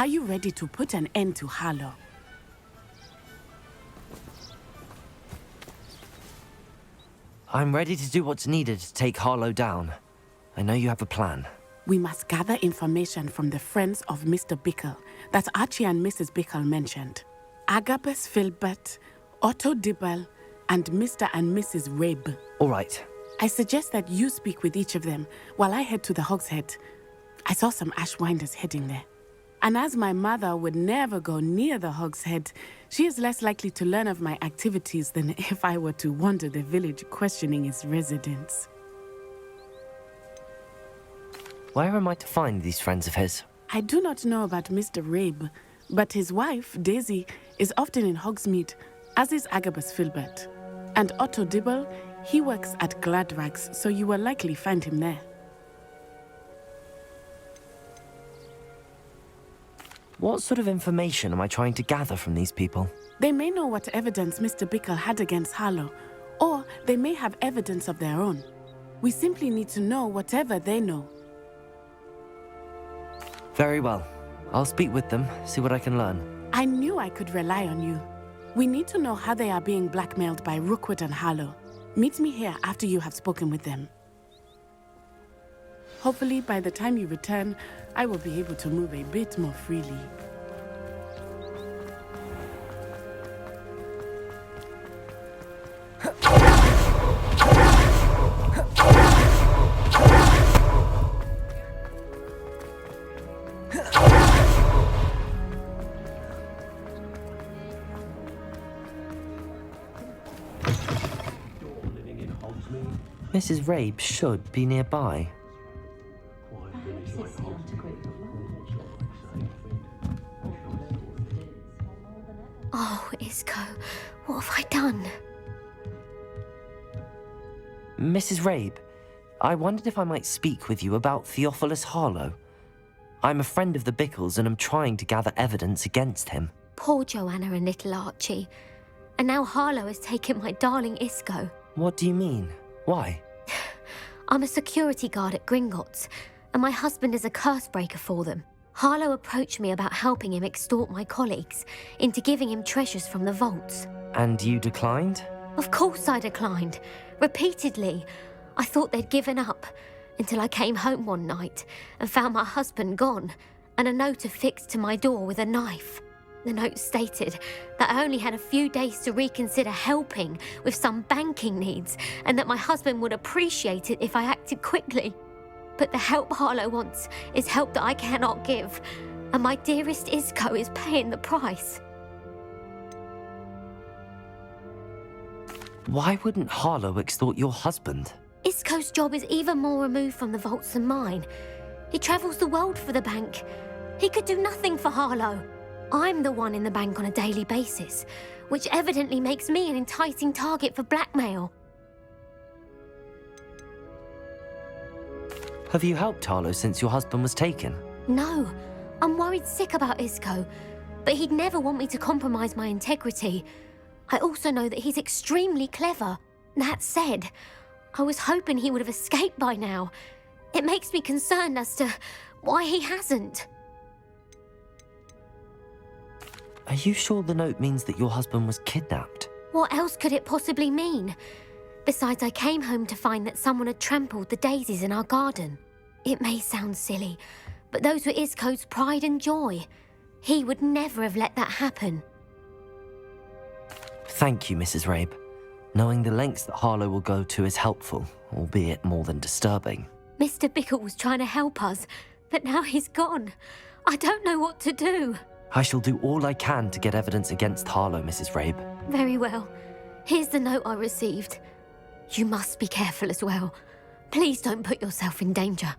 Are you ready to put an end to Harlow? I'm ready to do what's needed to take Harlow down. I know you have a plan. We must gather information from the friends of Mr. Bickle that Archie and Mrs. Bickle mentioned. Agabus Filbert, Otto Dibble, and Mr. and Mrs. Rabe. All right. I suggest that you speak with each of them while I head to the Hogshead. I saw some Ashwinders heading there. And as my mother would never go near the Hogshead, she is less likely to learn of my activities than if I were to wander the village questioning its residents. Where am I to find these friends of his? I do not know about Mr. Rabe, but his wife, Daisy, is often in Hogsmeade, as is Agabus Filbert. And Otto Dibble, he works at Gladrags, so you will likely find him there. What sort of information am I trying to gather from these people? They may know what evidence Mr. Bickle had against Harlow, or they may have evidence of their own. We simply need to know whatever they know. Very well. I'll speak with them, see what I can learn. I knew I could rely on you. We need to know how they are being blackmailed by Rookwood and Harlow. Meet me here after you have spoken with them. Hopefully, by the time you return, I will be able to move a bit more freely. Mrs. Rabe should be nearby. Oh, Isco, what have I done? Mrs. Rabe, I wondered if I might speak with you about Theophilus Harlow. I'm a friend of the Bickles and am trying to gather evidence against him. Poor Joanna and little Archie. And now Harlow has taken my darling Isco. What do you mean? Why? I'm a security guard at Gringotts, and my husband is a curse breaker for them. Harlow approached me about helping him extort my colleagues into giving him treasures from the vaults. And you declined? Of course I declined. Repeatedly. I thought they'd given up, until I came home one night and found my husband gone, and a note affixed to my door with a knife. The note stated that I only had a few days to reconsider helping with some banking needs, and that my husband would appreciate it if I acted quickly. But the help Harlow wants is help that I cannot give, and my dearest Isco is paying the price. Why wouldn't Harlow extort your husband? Isco's job is even more removed from the vaults than mine. He travels the world for the bank. He could do nothing for Harlow. I'm the one in the bank on a daily basis, which evidently makes me an enticing target for blackmail. Have you helped Harlow since your husband was taken? No, I'm worried sick about Isco, but he'd never want me to compromise my integrity. I also know that he's extremely clever. That said, I was hoping he would have escaped by now. It makes me concerned as to why he hasn't. Are you sure the note means that your husband was kidnapped? What else could it possibly mean? Besides, I came home to find that someone had trampled the daisies in our garden. It may sound silly, but those were Isco's pride and joy. He would never have let that happen. Thank you, Mrs. Rabe. Knowing the lengths that Harlow will go to is helpful, albeit more than disturbing. Mr. Bickle was trying to help us, but now he's gone. I don't know what to do. I shall do all I can to get evidence against Harlow, Mrs. Rabe. Very well. Here's the note I received. You must be careful as well. Please don't put yourself in danger.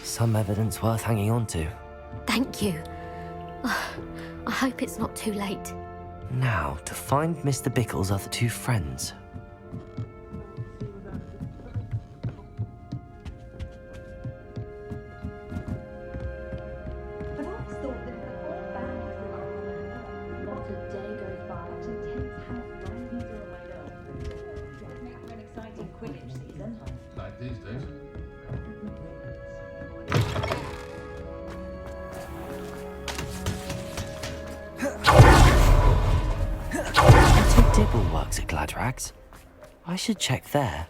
Some evidence worth hanging on to. Thank you. I hope it's not too late. Now, to find Mr. Bickle's other two friends. But I thought that the whole band not a day goes by until Gladrags. I should check there.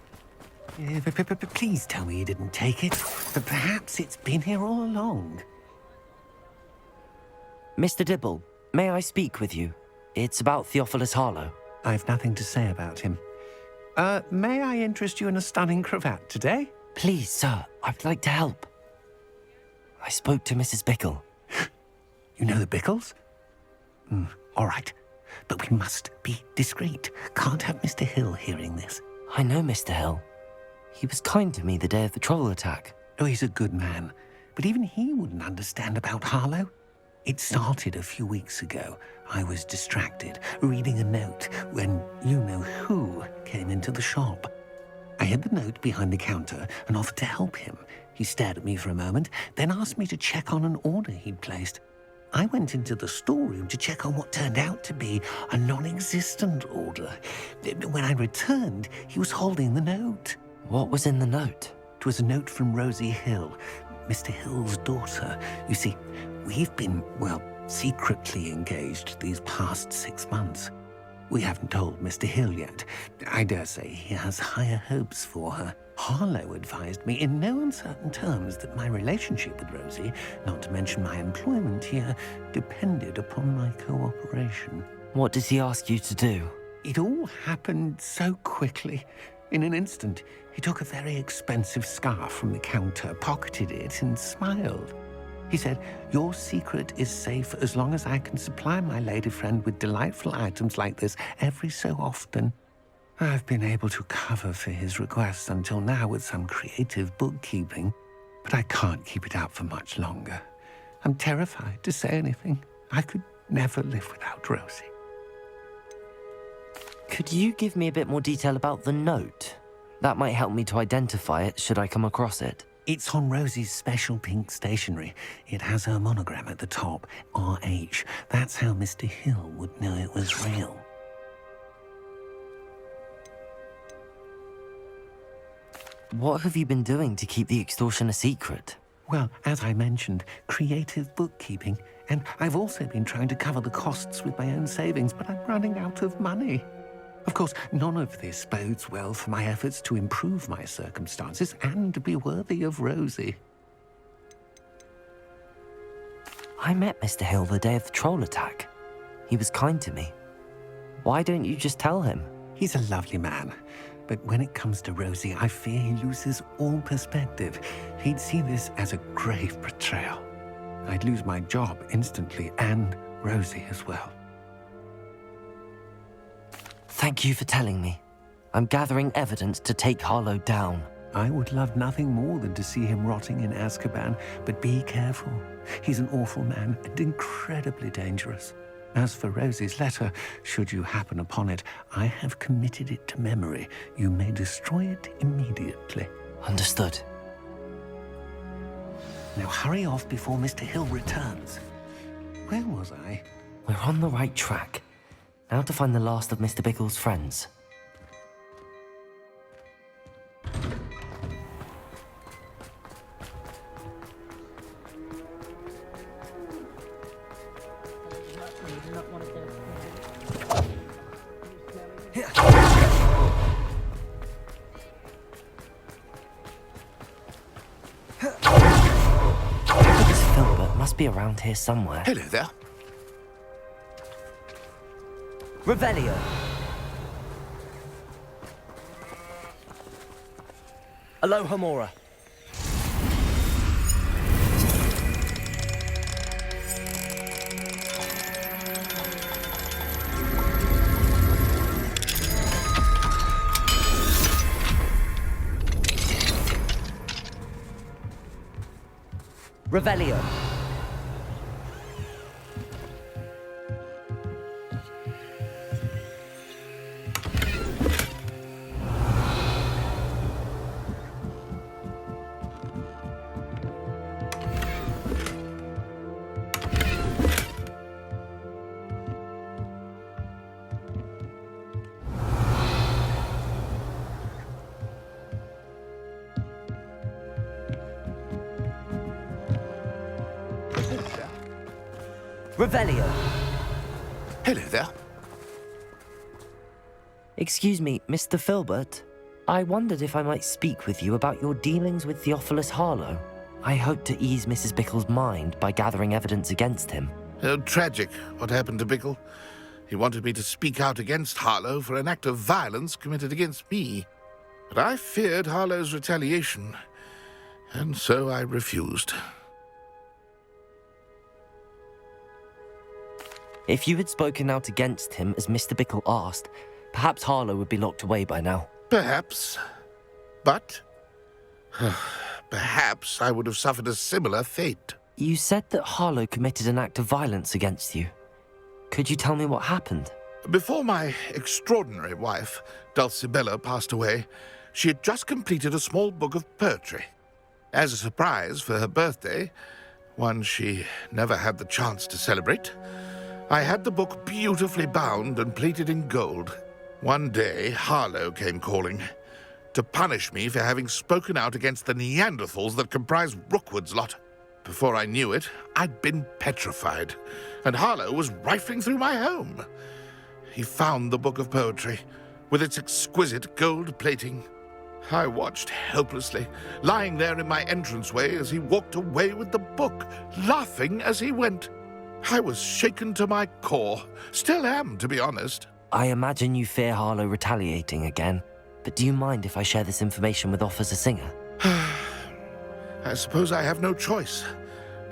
Please tell me you didn't take it. But perhaps it's been here all along. Mr. Dibble, may I speak with you? It's about Theophilus Harlow. I've nothing to say about him. May I interest you in a stunning cravat today? Please, sir, I'd like to help. I spoke to Mrs. Bickle. You know the Bickles? All right. But we must be discreet. Can't have Mr. Hill hearing this. I know Mr. Hill. He was kind to me the day of the troll attack. Oh, he's a good man. But even he wouldn't understand about Harlow. It started a few weeks ago. I was distracted, reading a note, when you-know-who came into the shop. I hid the note behind the counter and offered to help him. He stared at me for a moment, then asked me to check on an order he'd placed. I went into the storeroom to check on what turned out to be a non-existent order. When I returned, he was holding the note. What was in the note? It was a note from Rosie Hill, Mr. Hill's daughter. You see, we've been, secretly engaged these past 6 months. We haven't told Mr. Hill yet. I dare say he has higher hopes for her. Harlow advised me in no uncertain terms that my relationship with Rosie, not to mention my employment here, depended upon my cooperation. What does he ask you to do? It all happened so quickly. In an instant, he took a very expensive scarf from the counter, pocketed it, and smiled. He said, "Your secret is safe as long as I can supply my lady friend with delightful items like this every so often." I've been able to cover for his requests until now with some creative bookkeeping, but I can't keep it up for much longer. I'm terrified to say anything. I could never live without Rosie. Could you give me a bit more detail about the note? That might help me to identify it should I come across it. It's on Rosie's special pink stationery. It has her monogram at the top, RH. That's how Mr. Hill would know it was real. What have you been doing to keep the extortion a secret? Well, as I mentioned, creative bookkeeping. And I've also been trying to cover the costs with my own savings, but I'm running out of money. Of course, none of this bodes well for my efforts to improve my circumstances and be worthy of Rosie. I met Mr. Hill the day of the troll attack. He was kind to me. Why don't you just tell him? He's a lovely man. But when it comes to Rosie, I fear he loses all perspective. He'd see this as a grave betrayal. I'd lose my job instantly, and Rosie as well. Thank you for telling me. I'm gathering evidence to take Harlow down. I would love nothing more than to see him rotting in Azkaban, but be careful. He's an awful man and incredibly dangerous. As for Rosie's letter, should you happen upon it, I have committed it to memory. You may destroy it immediately. Understood. Now hurry off before Mr. Hill returns. Where was I? We're on the right track. Now to find the last of Mr. Bickle's friends. Must be around here somewhere. Hello there. Revelio. Aloha Mora. Revelio. Revelio. Hello there. Excuse me, Mr. Filbert. I wondered if I might speak with you about your dealings with Theophilus Harlow. I hope to ease Mrs. Bickle's mind by gathering evidence against him. Tragic, what happened to Bickle. He wanted me to speak out against Harlow for an act of violence committed against me. But I feared Harlow's retaliation, and so I refused. If you had spoken out against him as Mr. Bickle asked, perhaps Harlow would be locked away by now. Perhaps. But perhaps I would have suffered a similar fate. You said that Harlow committed an act of violence against you. Could you tell me what happened? Before my extraordinary wife, Dulcibella, passed away, she had just completed a small book of poetry. As a surprise for her birthday, one she never had the chance to celebrate, I had the book beautifully bound and plated in gold. One day, Harlow came calling to punish me for having spoken out against the Neanderthals that comprise Rookwood's lot. Before I knew it, I'd been petrified, and Harlow was rifling through my home. He found the book of poetry, with its exquisite gold plating. I watched helplessly, lying there in my entranceway as he walked away with the book, laughing as he went. I was shaken to my core. Still am, to be honest. I imagine you fear Harlow retaliating again, but do you mind if I share this information with Officer Singer? I suppose I have no choice.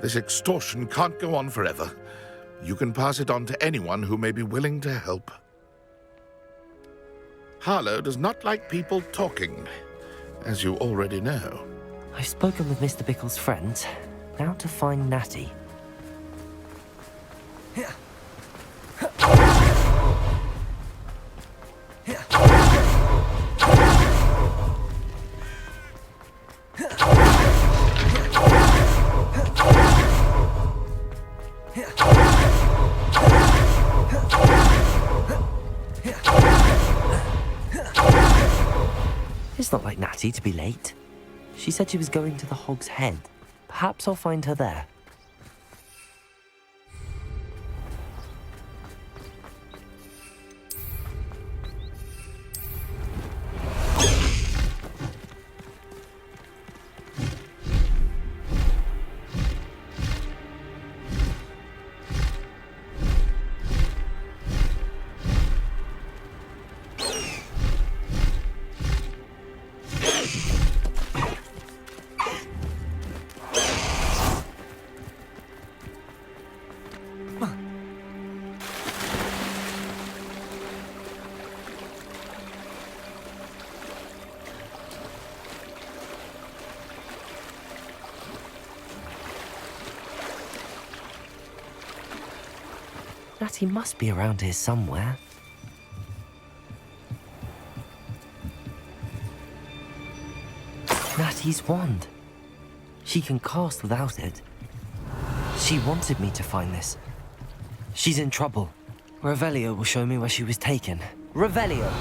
This extortion can't go on forever. You can pass it on to anyone who may be willing to help. Harlow does not like people talking, as you already know. I've spoken with Mr. Bickle's friends. Now to find Natty. It's not like Natty to be late. She said she was going to the Hog's Head. Perhaps I'll find her there. Natty must be around here somewhere. Natty's wand. She can cast without it. She wanted me to find this. She's in trouble. Revelio will show me where she was taken. Revelio!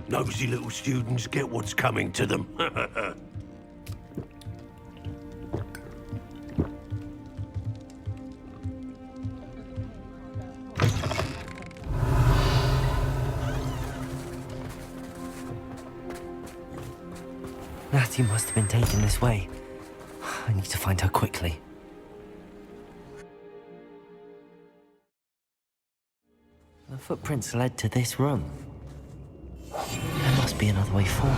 Nosy little students get what's coming to them. Natty must have been taken this way. I need to find her quickly. The footprints led to this room. There must be another way forward.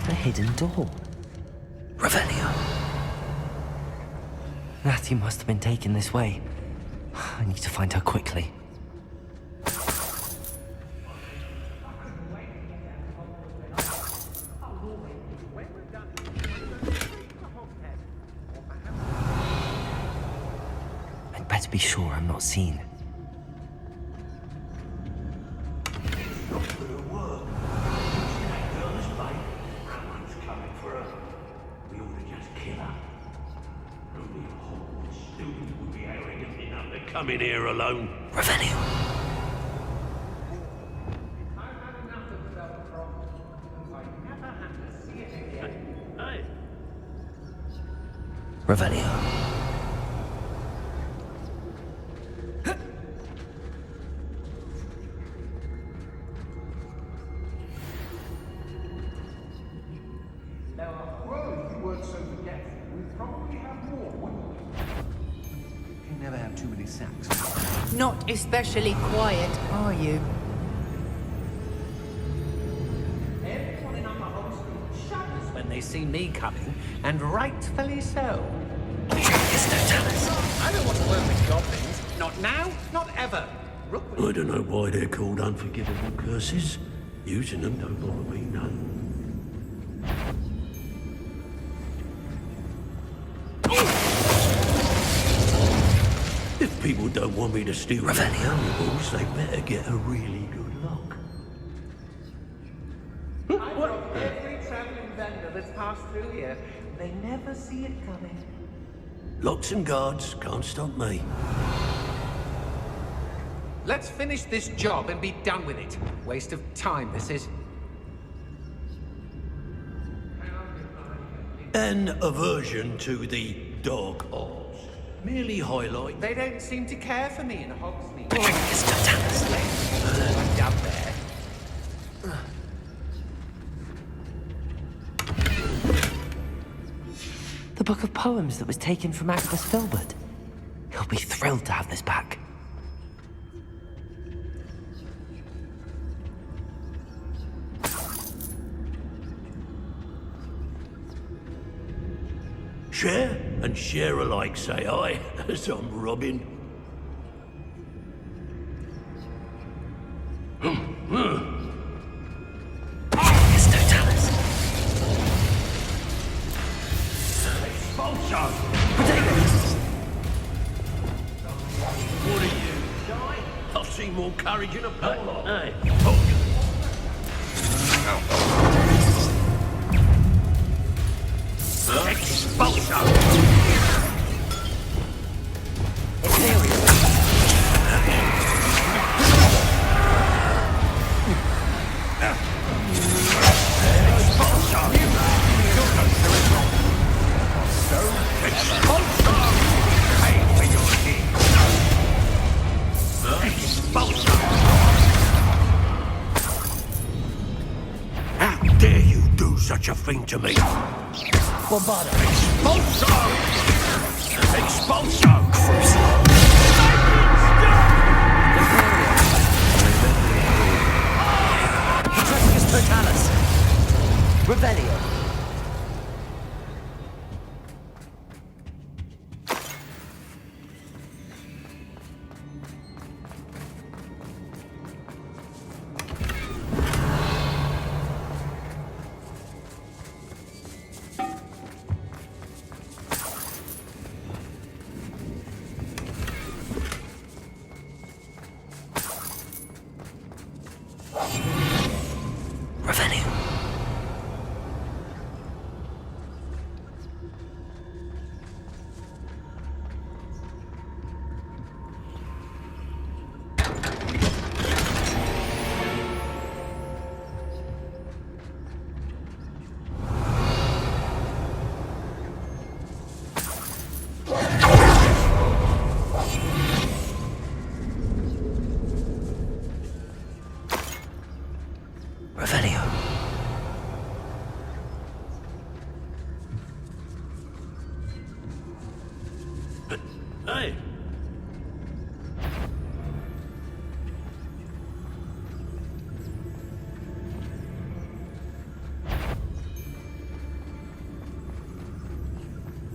A hidden door. Revelio. Natty must have been taken this way. I need to find her quickly. better be sure I'm not seen. Coming here alone. Revelio. Hey. Revelio. Well, if you weren't so forgetful, we'd probably have more, wouldn't we? You never have too many sacks. Not especially quiet, are you? Everyone in our home school shudders when they see me coming, and rightfully so. I don't want to work with goblins. Not now, not ever. I don't know why they're called unforgivable curses. Using them don't bother me none. If people don't want me to steal their valuables, they better get a really good lock. I know every traveling vendor that's passed through here. They never see it coming. Locks and guards can't stop me. Let's finish this job and be done with it. Waste of time, this is. An aversion to the dark arts. Merely highlight. They don't seem to care for me in Hogsmeade. I'm down there. The book of poems that was taken from Agnes Filbert. He'll be thrilled to have this back. Share and share alike, say I, as I'm robbing. Expulso! What are you, shy? I've seen more courage in a padlock. Hey, Expulso! How dare you do such a thing to me? Expulso! Expulso! Trespicus totalis. Revelio. Hey!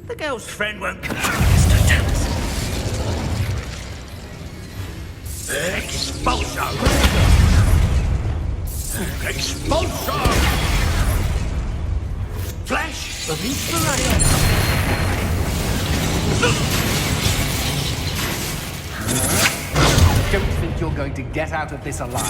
The girl's friend won't come. Expulso! Expulso! Flash of inspiration! think you're going to get out of this alive.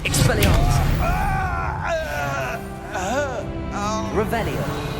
Expelliarmus! Revelio!